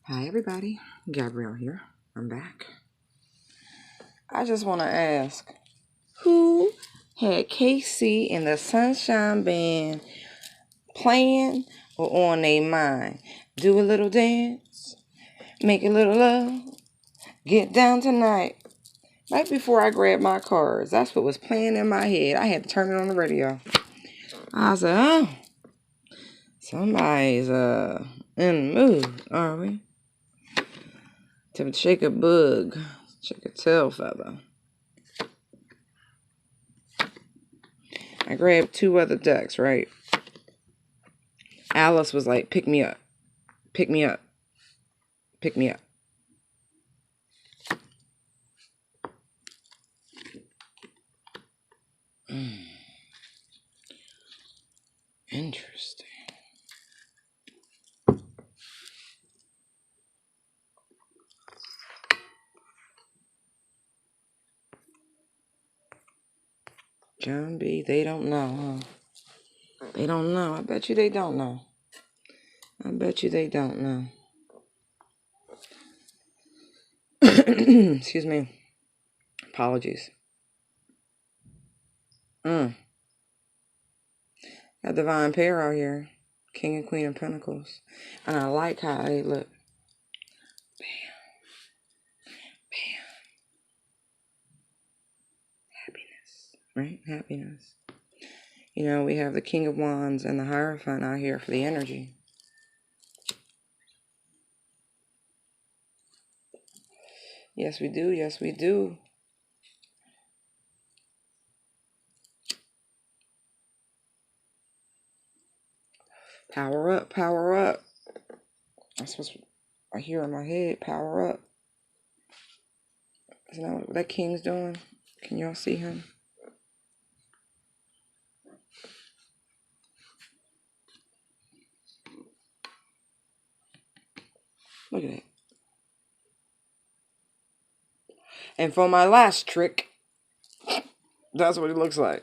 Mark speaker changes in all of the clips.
Speaker 1: Hi everybody, Gabrielle here. I'm back. I just want to ask, who had KC and the Sunshine Band playing or on their mind? Do a little dance, make a little love, get down tonight. Right before I grabbed my cards, that's what was playing in my head. I had to turn it on the radio. I said, oh, somebody's in the mood, are we? To shake a bug, shake a tail feather. I grabbed two other decks, right? Alice was like, pick me up, pick me up, pick me up. Interesting. John B., they don't know, huh? They don't know. I bet you they don't know. I bet you they don't know. Excuse me. Apologies. Got divine pair out here. King and Queen of Pentacles. And I like how they look. Bam. Bam. Happiness. Right? Happiness. You know, we have the King of Wands and the Hierophant out here for the energy. Yes, we do. Yes, we do. Power up, power up. That's what I hear in my head. Power up. Isn't that what that king's doing? Can y'all see him? Look at that. And for my last trick, that's what it looks like.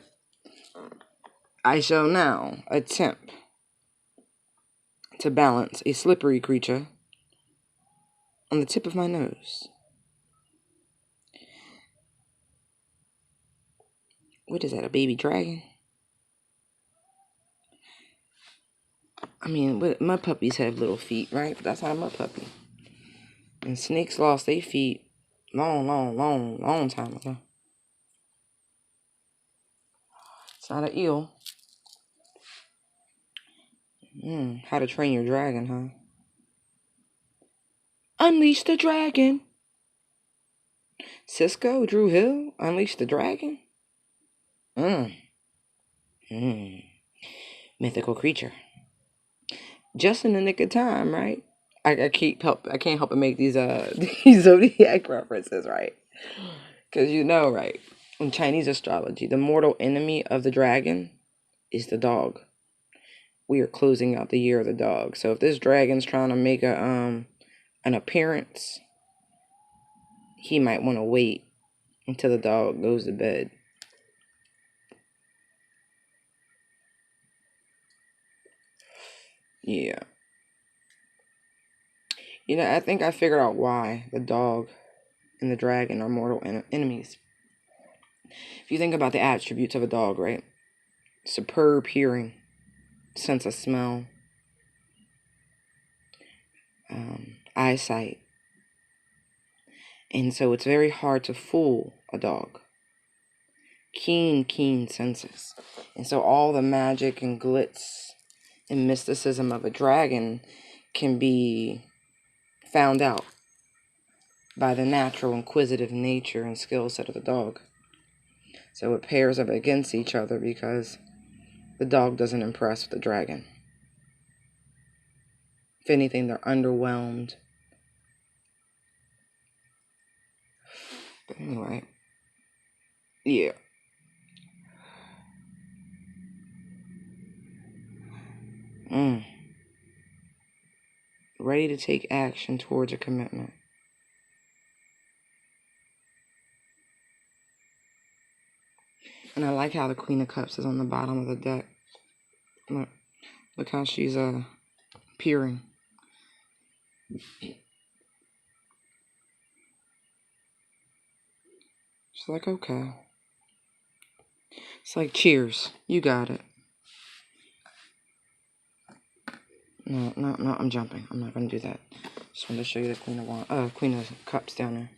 Speaker 1: I shall now attempt to balance a slippery creature on the tip of my nose. What is that, a baby dragon? I mean, mud puppies have little feet, right? But that's not a mud puppy. And snakes lost their feet long time ago. It's not an eel. How to Train Your Dragon, huh? Unleash the dragon. Cisco, Drew Hill, Unleash the Dragon. Mythical creature. Just in the nick of time, right? I can't help but make these these zodiac references, right? Because you know, right? In Chinese astrology, the mortal enemy of the dragon is the dog. We are closing out the year of the dog. So if this dragon's trying to make an appearance, he might want to wait until the dog goes to bed. Yeah. You know, I think I figured out why the dog and the dragon are mortal enemies. If you think about the attributes of a dog, right? Superb hearing, sense of smell, eyesight. And so it's very hard to fool a dog. Keen senses. And so all the magic and glitz and mysticism of a dragon can be found out by the natural inquisitive nature and skill set of the dog. So it pairs up against each other because the dog doesn't impress with the dragon. If anything, they're underwhelmed. But anyway, yeah. Ready to take action towards a commitment. And I like how the Queen of Cups is on the bottom of the deck. Look how she's peering. It's like, okay. It's like, cheers. You got it. No, I'm jumping. I'm not going to do that. Just wanted to show you the Queen of Cups down there.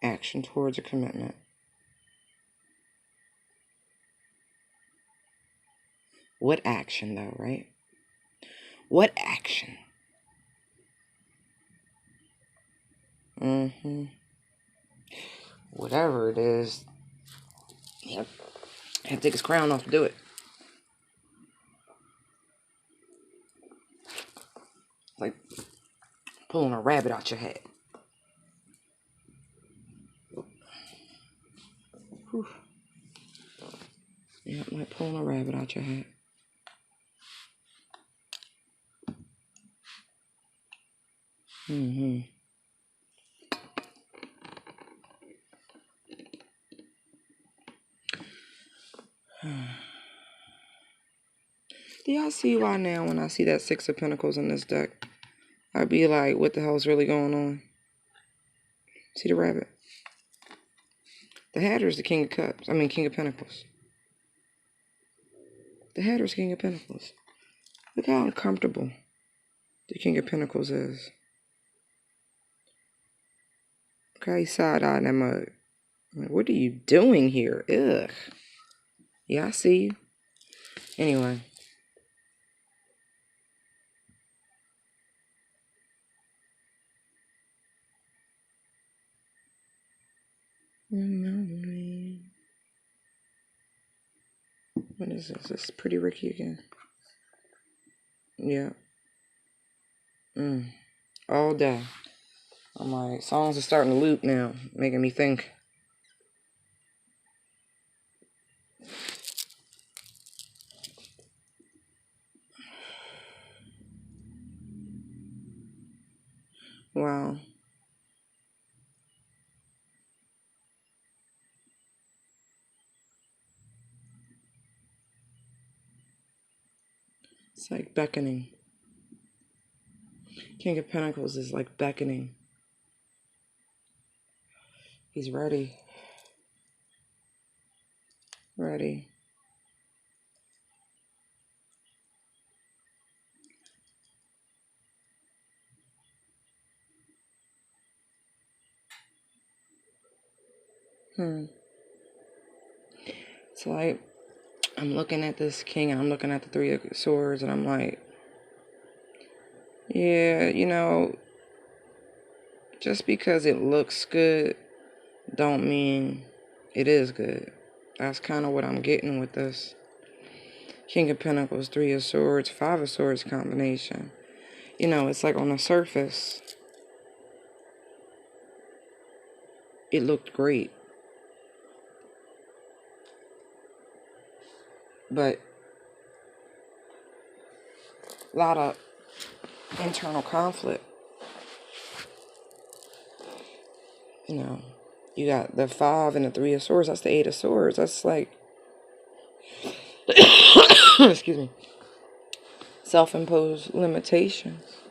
Speaker 1: Action towards a commitment. What action, though, right? What action? Whatever it is. Yep. I had to take his crown off to do it. Like pulling a rabbit out your hat. Whew. Yeah, like pulling a rabbit out your hat. Do y'all see why now when I see that Six of Pentacles in this deck, I'd be like, what the hell's really going on? See the rabbit? The Hatter's the King of Cups. I mean, King of Pentacles. The Hatter's King of Pentacles. Look how uncomfortable the King of Pentacles is. Okay, side-eyeing that mug. Like, what are you doing here? Ugh. Yeah, I see you. Anyway. What is this? This is Pretty Ricky again. Yeah. All day. I'm like, songs are starting to loop now, making me think. Wow. It's like beckoning. King of Pentacles is like beckoning. He's ready. Ready. It's like, I'm looking at this king and I'm looking at the Three of Swords and I'm like, yeah, you know, just because it looks good don't mean it is good. That's kind of what I'm getting with this King of Pentacles, Three of Swords, Five of Swords combination. You know, it's like on the surface, it looked great. But a lot of internal conflict. You know, you got the Five and the Three of Swords. That's the Eight of Swords. That's like, excuse me, self-imposed limitations.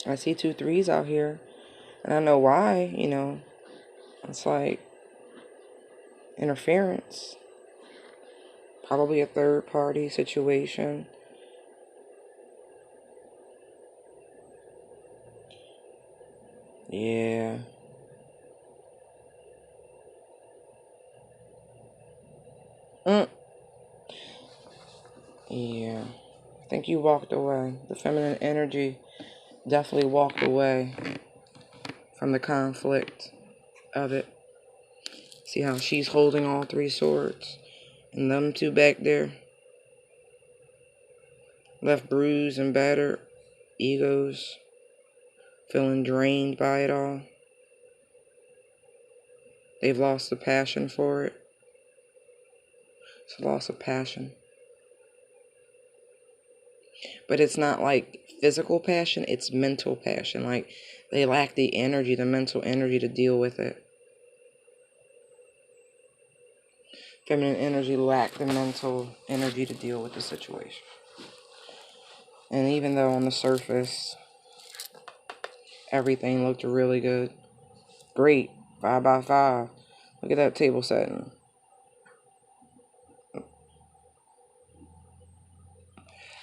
Speaker 1: I see 2 threes out here, and I know why. You know, it's like interference, probably a third-party situation. Yeah. Yeah. I think you walked away. The feminine energy definitely walked away from the conflict of it. See how she's holding all 3 swords, and them 2 back there left bruised and battered, egos, feeling drained by it all. They've lost the passion for it. It's a loss of passion. But it's not like physical passion, it's mental passion. Like, they lack the energy, the mental energy to deal with it. Feminine energy lacked the mental energy to deal with the situation. And even though on the surface Everything looked really good. Great. 5 by 5. Look at that table setting.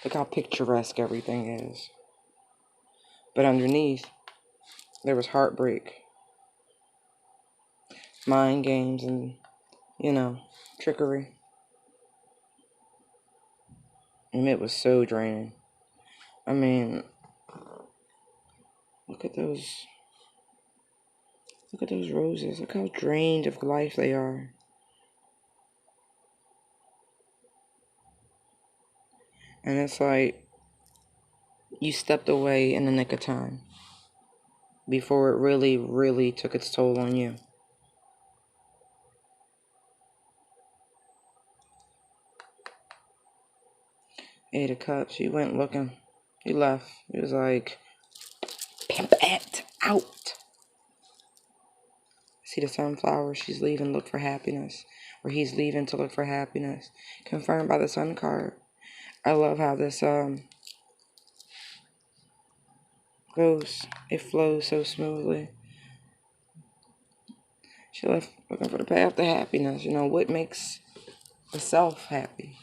Speaker 1: Look how picturesque everything is. But underneath, there was heartbreak, mind games, and, trickery. And it was so draining. I mean, look at those. Look at those roses. Look how drained of life they are. And it's like you stepped away in the nick of time before it really, really took its toll on you. Eight of Cups. You went looking. You left. It was like, pimp it out. See the sunflower. She's leaving. Look for happiness. Or he's leaving to look for happiness. Confirmed by the Sun card. I love how this goes. It flows so smoothly. She left looking for the path to happiness. What makes the self happy?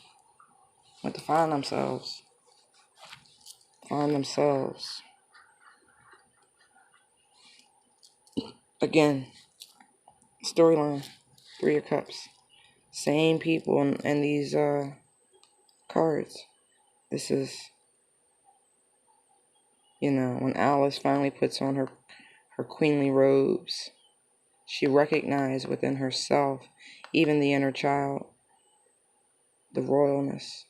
Speaker 1: What to find themselves. Find themselves. Again, storyline. 3 of Cups. Same people in these cards. This is, when Alice finally puts on her queenly robes, she recognized within herself, even the inner child, the royalness,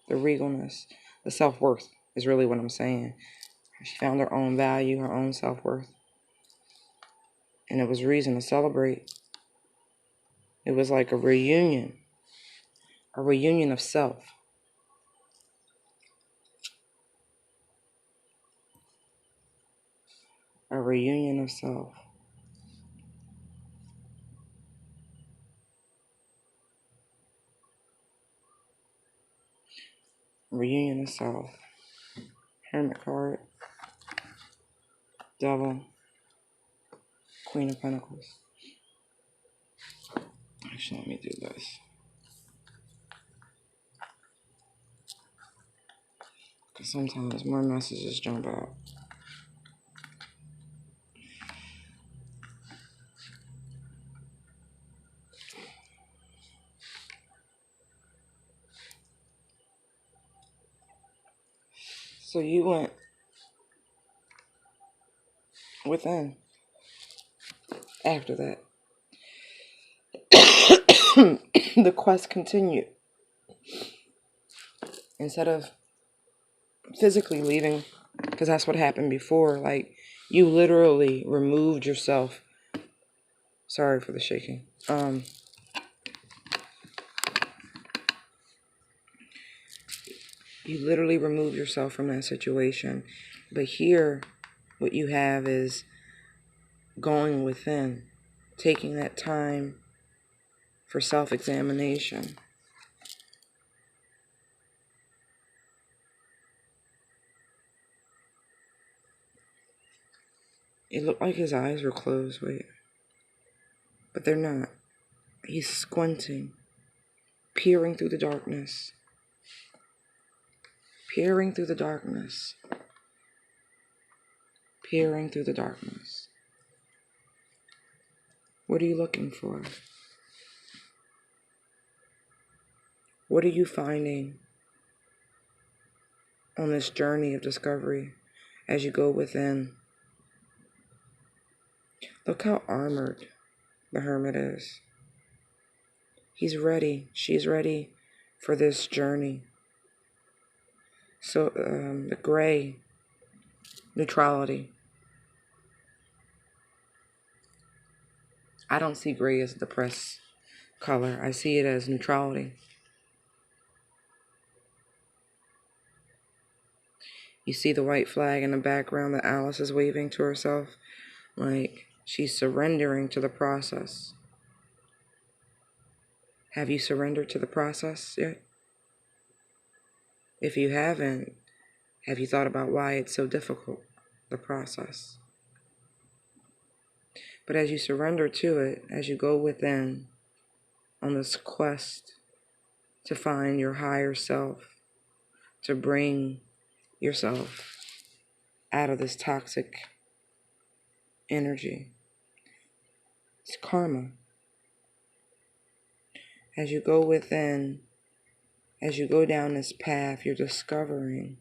Speaker 1: the regalness, the self-worth is really what I'm saying. She found her own value, her own self-worth. And it was reason to celebrate. It was like a reunion of self. A reunion of self. Reunion of self. Hermit card. Devil. Queen of Pentacles. Actually, let me do this. Because sometimes more messages jump out. So you went within after that. The quest continued. Instead of physically leaving, because that's what happened before, like you literally removed yourself. Sorry for the shaking. You literally remove yourself from that situation. But here, what you have is going within, taking that time for self-examination. It looked like his eyes were closed, wait. But they're not. He's squinting, peering through the darkness. Peering through the darkness. Peering through the darkness. What are you looking for? What are you finding on this journey of discovery as you go within? Look how armored the Hermit is. He's ready. She's ready for this journey. So the gray, neutrality. I don't see gray as a depressed color. I see it as neutrality. You see the white flag in the background that Alice is waving to herself. Like she's surrendering to the process. Have you surrendered to the process yet? If you haven't, have you thought about why it's so difficult, the process? But as you surrender to it, as you go within on this quest to find your higher self, to bring yourself out of this toxic energy, it's karma. As you go within, as you go down this path, you're discovering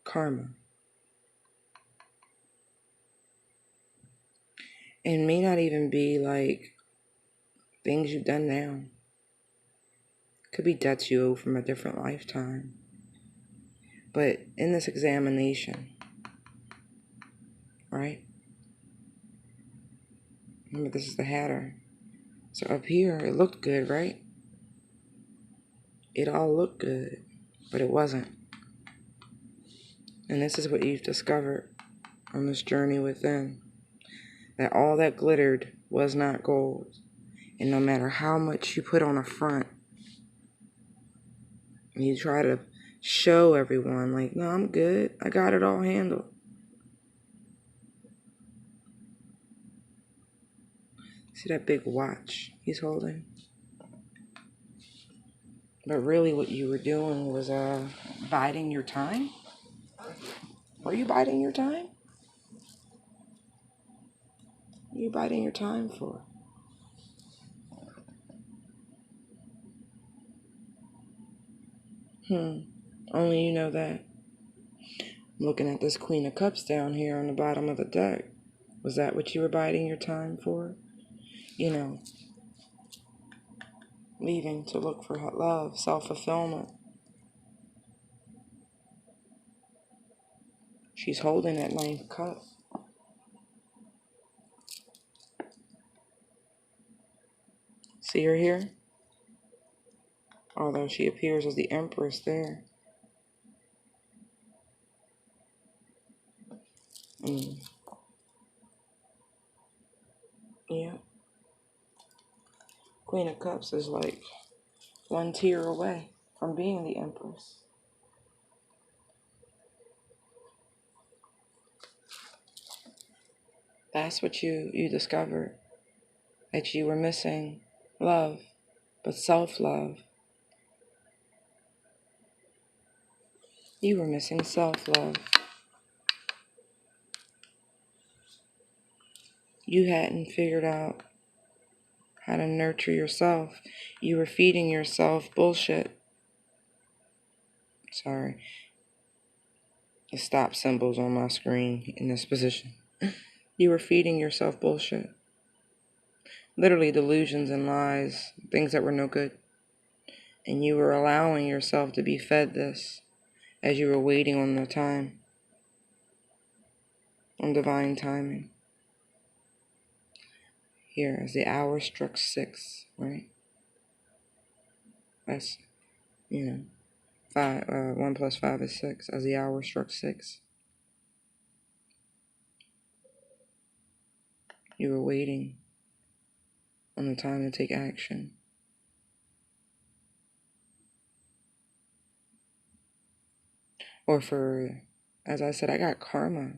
Speaker 1: karma. And may not even be like things you've done now. Could be debts you owe from a different lifetime. But in this examination, right? Remember, this is the Hatter. So up here, it looked good, right? It all looked good, but it wasn't. And this is what you've discovered on this journey within. That all that glittered was not gold. And no matter how much you put on a front, and you try to show everyone, like, no, I'm good. I got it all handled. See that big watch he's holding? But really what you were doing was biding your time. Were you biding your time? What are you biding your time for? Only you know that. I'm looking at this Queen of Cups down here on the bottom of the deck. Was that what you were biding your time for? You know, leaving to look for love, self-fulfillment. She's holding that ninth cup. See her here? Although she appears as the Empress there. Yeah. Queen of Cups is like one tear away from being the Empress. That's what you discovered. That you were missing love, but self-love. You were missing self-love. You hadn't figured out how to nurture yourself. You were feeding yourself bullshit. Sorry. The stop symbol's on my screen in this position. You were feeding yourself bullshit. Literally delusions and lies, things that were no good. And you were allowing yourself to be fed this as you were waiting on the time, on divine timing. Here, as the hour struck 6, right? That's, 1 plus 5 is 6. As the hour struck 6, you were waiting on the time to take action. Or for, as I said, I got karma.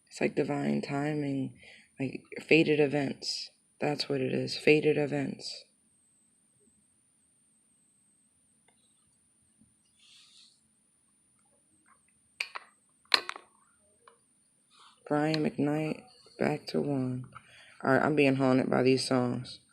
Speaker 1: It's like divine timing, like fated events. That's what it is, fated events. Brian McKnight, back to 1. All right, I'm being haunted by these songs.